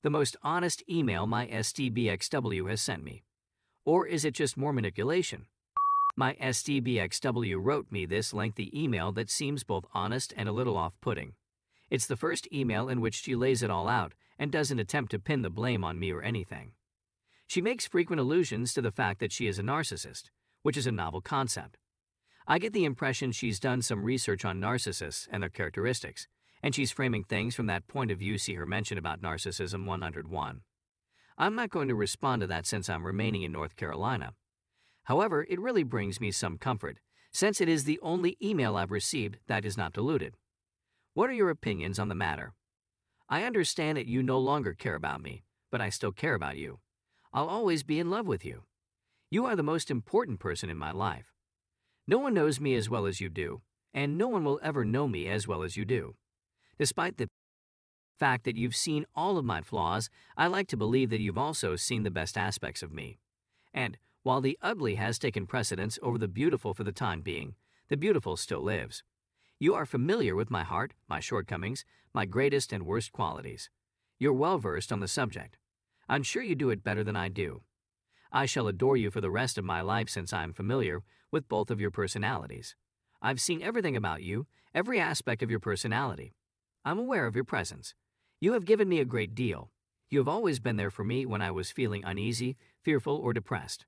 the most honest email my STBXW has sent me? Or is it just more manipulation? My STBXW wrote me this lengthy email that seems both honest and a little off-putting. It's the first email in which she lays it all out and doesn't attempt to pin the blame on me or anything. She makes frequent allusions to the fact that she is a narcissist, which is a novel concept. I get the impression she's done some research on narcissists and their characteristics, and she's framing things from that point of view. See her mention about narcissism 101. I'm not going to respond to that since I'm remaining in North Carolina. However, it really brings me some comfort, since it is the only email I've received that is not deleted. What are your opinions on the matter? I understand that you no longer care about me, but I still care about you. I'll always be in love with you. You are the most important person in my life. No one knows me as well as you do, and no one will ever know me as well as you do. Despite the fact that you've seen all of my flaws, I like to believe that you've also seen the best aspects of me. And while the ugly has taken precedence over the beautiful for the time being, the beautiful still lives. You are familiar with my heart, my shortcomings, my greatest and worst qualities. You're well versed on the subject. I'm sure you do it better than I do. I shall adore you for the rest of my life since I'm familiar with both of your personalities. I've seen everything about you, every aspect of your personality. I'm aware of your presence. You have given me a great deal. You have always been there for me when I was feeling uneasy, fearful, or depressed.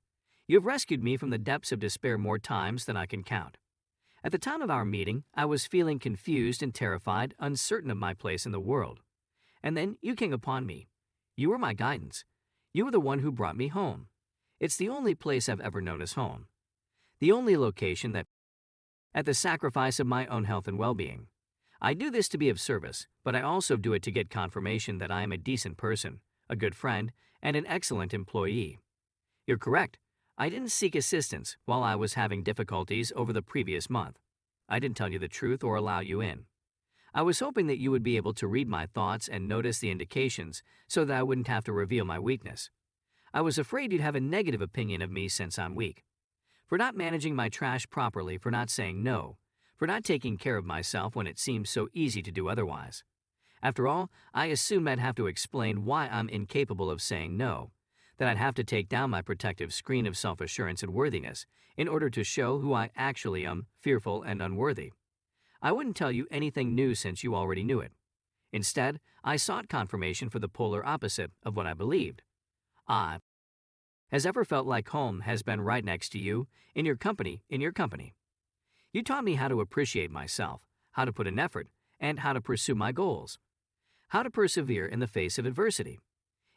You have rescued me from the depths of despair more times than I can count. At the time of our meeting, I was feeling confused and terrified, uncertain of my place in the world. And then you came upon me. You were my guidance. You were the one who brought me home. It's the only place I've ever known as home. The only location that, at the sacrifice of my own health and well-being. I do this to be of service, but I also do it to get confirmation that I am a decent person, a good friend, and an excellent employee. You're correct. I didn't seek assistance while I was having difficulties over the previous month. I didn't tell you the truth or allow you in. I was hoping that you would be able to read my thoughts and notice the indications so that I wouldn't have to reveal my weakness. I was afraid you'd have a negative opinion of me since I'm weak. For not managing my trash properly, for not saying no, for not taking care of myself when it seems so easy to do otherwise. After all, I assumed I'd have to explain why I'm incapable of saying no, that I'd have to take down my protective screen of self-assurance and worthiness in order to show who I actually am, fearful and unworthy. I wouldn't tell you anything new since you already knew it. Instead, I sought confirmation for the polar opposite of what I believed. I has ever felt like home has been right next to you, in your company. You taught me how to appreciate myself, how to put in effort, and how to pursue my goals. How to persevere in the face of adversity.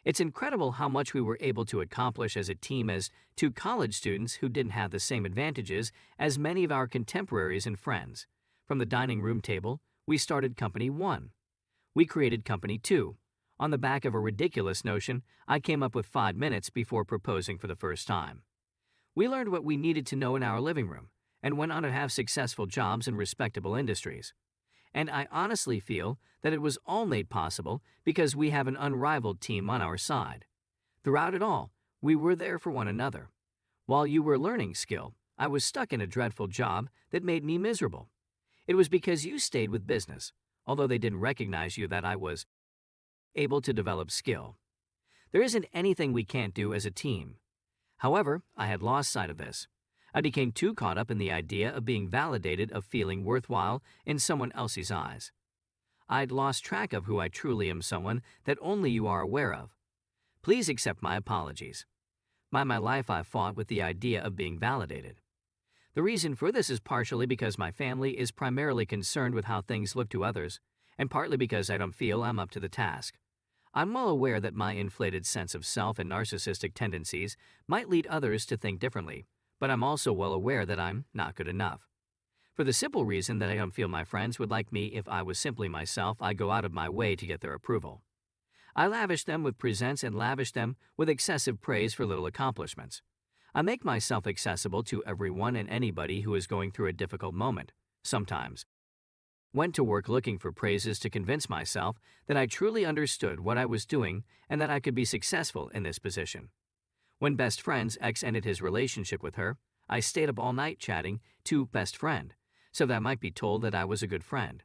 It's incredible how much we were able to accomplish as a team as two college students who didn't have the same advantages as many of our contemporaries and friends. From the dining room table, we started Company 1. We created Company 2. On the back of a ridiculous notion I came up with 5 minutes before proposing for the first time. We learned what we needed to know in our living room and went on to have successful jobs in respectable industries. And I honestly feel that it was all made possible because we have an unrivaled team on our side. Throughout it all, we were there for one another. While you were learning skill, I was stuck in a dreadful job that made me miserable. It was because you stayed with business, although they didn't recognize you that I was able to develop skill. There isn't anything we can't do as a team. However, I had lost sight of this. I became too caught up in the idea of being validated, of feeling worthwhile in someone else's eyes. I'd lost track of who I truly am, someone that only you are aware of. Please accept my apologies. My life I've fought with the idea of being validated. The reason for this is partially because my family is primarily concerned with how things look to others, and partly because I don't feel I'm up to the task. I'm well aware that my inflated sense of self and narcissistic tendencies might lead others to think differently, but I'm also well aware that I'm not good enough. For the simple reason that I don't feel my friends would like me if I was simply myself, I go out of my way to get their approval. I lavish them with presents and lavish them with excessive praise for little accomplishments. I make myself accessible to everyone and anybody who is going through a difficult moment, sometimes. Went to work looking for praises to convince myself that I truly understood what I was doing and that I could be successful in this position. When best friend's ex ended his relationship with her, I stayed up all night chatting to best friend, so that I might be told that I was a good friend.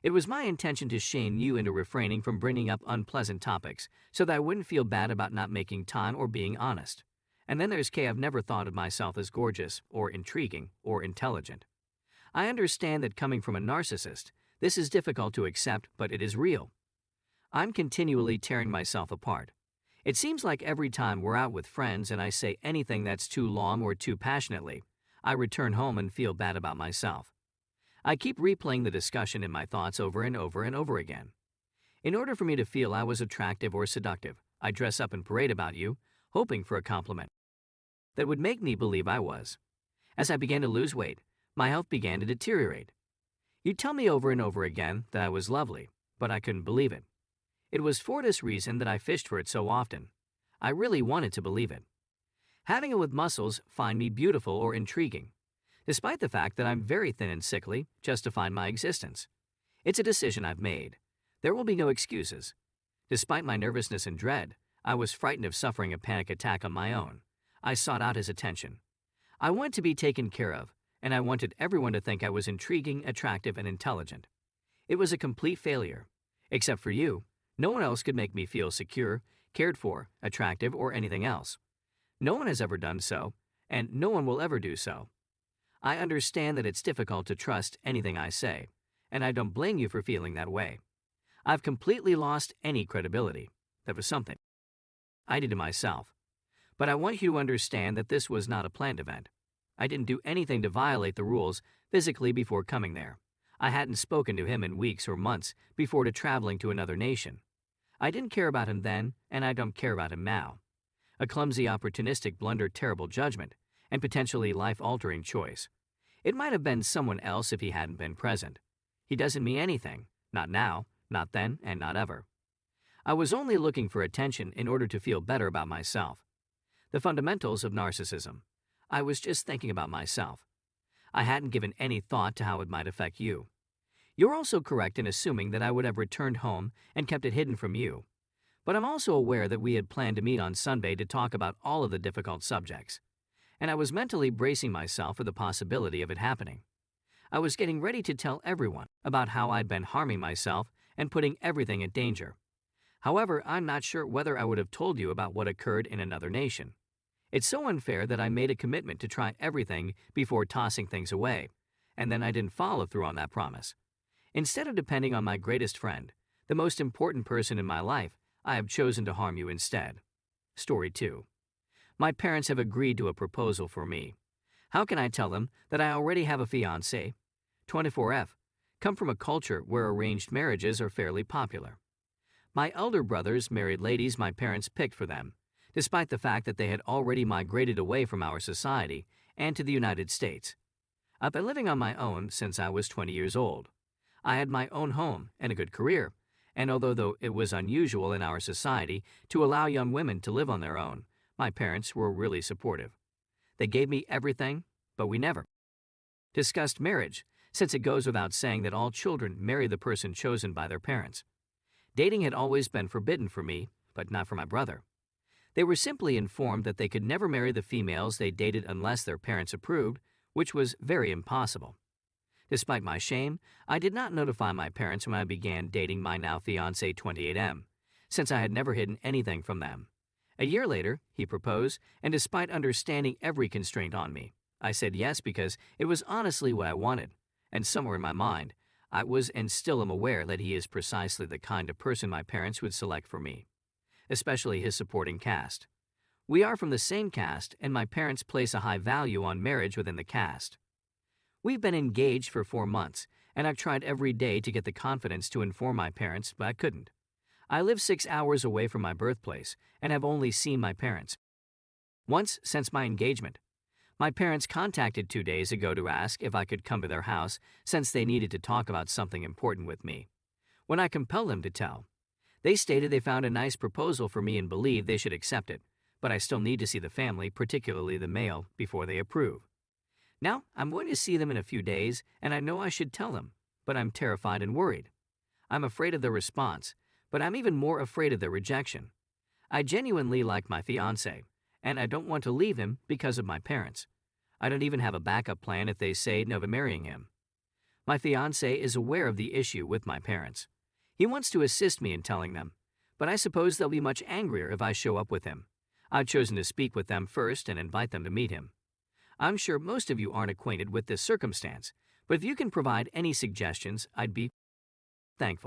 It was my intention to shame you into refraining from bringing up unpleasant topics so that I wouldn't feel bad about not making time or being honest. And then there's K. I've never thought of myself as gorgeous or intriguing or intelligent. I understand that coming from a narcissist, this is difficult to accept, but it is real. I'm continually tearing myself apart. It seems like every time we're out with friends and I say anything that's too long or too passionately, I return home and feel bad about myself. I keep replaying the discussion in my thoughts over and over and over again. In order for me to feel I was attractive or seductive, I dress up and parade about you, hoping for a compliment that would make me believe I was. As I began to lose weight, my health began to deteriorate. You tell me over and over again that I was lovely, but I couldn't believe it. It was for this reason that I fished for it so often. I really wanted to believe it. Having it with muscles find me beautiful or intriguing, despite the fact that I'm very thin and sickly, justifying my existence. It's a decision I've made. There will be no excuses. Despite my nervousness and dread, I was frightened of suffering a panic attack on my own. I sought out his attention. I wanted to be taken care of, and I wanted everyone to think I was intriguing, attractive, and intelligent. It was a complete failure. Except for you, no one else could make me feel secure, cared for, attractive, or anything else. No one has ever done so, and no one will ever do so. I understand that it's difficult to trust anything I say, and I don't blame you for feeling that way. I've completely lost any credibility. That was something I did to myself. But I want you to understand that this was not a planned event. I didn't do anything to violate the rules physically before coming there. I hadn't spoken to him in weeks or months before traveling to another nation. I didn't care about him then, and I don't care about him now. A clumsy, opportunistic blunder, terrible judgment, and potentially life-altering choice. It might have been someone else if he hadn't been present. He doesn't mean anything. Not now, not then, and not ever. I was only looking for attention in order to feel better about myself. The fundamentals of narcissism. I was just thinking about myself. I hadn't given any thought to how it might affect you. You're also correct in assuming that I would have returned home and kept it hidden from you. But I'm also aware that we had planned to meet on Sunday to talk about all of the difficult subjects. And I was mentally bracing myself for the possibility of it happening. I was getting ready to tell everyone about how I'd been harming myself and putting everything in danger. However, I'm not sure whether I would have told you about what occurred in another nation. It's so unfair that I made a commitment to try everything before tossing things away, and then I didn't follow through on that promise. Instead of depending on my greatest friend, the most important person in my life, I have chosen to harm you instead. Story 2. My parents have agreed to a proposal for me. How can I tell them that I already have a fiancé? 24F. Come from a culture where arranged marriages are fairly popular. My elder brothers married ladies my parents picked for them, despite the fact that they had already migrated away from our society and to the United States. I've been living on my own since I was 20 years old. I had my own home and a good career, and although it was unusual in our society to allow young women to live on their own, my parents were really supportive. They gave me everything, but we never discussed marriage, since it goes without saying that all children marry the person chosen by their parents. Dating had always been forbidden for me, but not for my brother. They were simply informed that they could never marry the females they dated unless their parents approved, which was very impossible. Despite my shame, I did not notify my parents when I began dating my now fiancé 28M, since I had never hidden anything from them. A year later, he proposed, and despite understanding every constraint on me, I said yes because it was honestly what I wanted, and somewhere in my mind, I was and still am aware that he is precisely the kind of person my parents would select for me, especially his supporting cast. We are from the same caste, and my parents place a high value on marriage within the caste. We've been engaged for 4 months, and I've tried every day to get the confidence to inform my parents, but I couldn't. I live 6 hours away from my birthplace and have only seen my parents once since my engagement. My parents contacted 2 days ago to ask if I could come to their house since they needed to talk about something important with me. When I compelled them to tell, they stated they found a nice proposal for me and believed they should accept it, but I still need to see the family, particularly the male, before they approve. Now, I'm going to see them in a few days, and I know I should tell them, but I'm terrified and worried. I'm afraid of their response, but I'm even more afraid of their rejection. I genuinely like my fiancé, and I don't want to leave him because of my parents. I don't even have a backup plan if they say no to marrying him. My fiance is aware of the issue with my parents. He wants to assist me in telling them, but I suppose they'll be much angrier if I show up with him. I've chosen to speak with them first and invite them to meet him. I'm sure most of you aren't acquainted with this circumstance, but if you can provide any suggestions, I'd be thankful.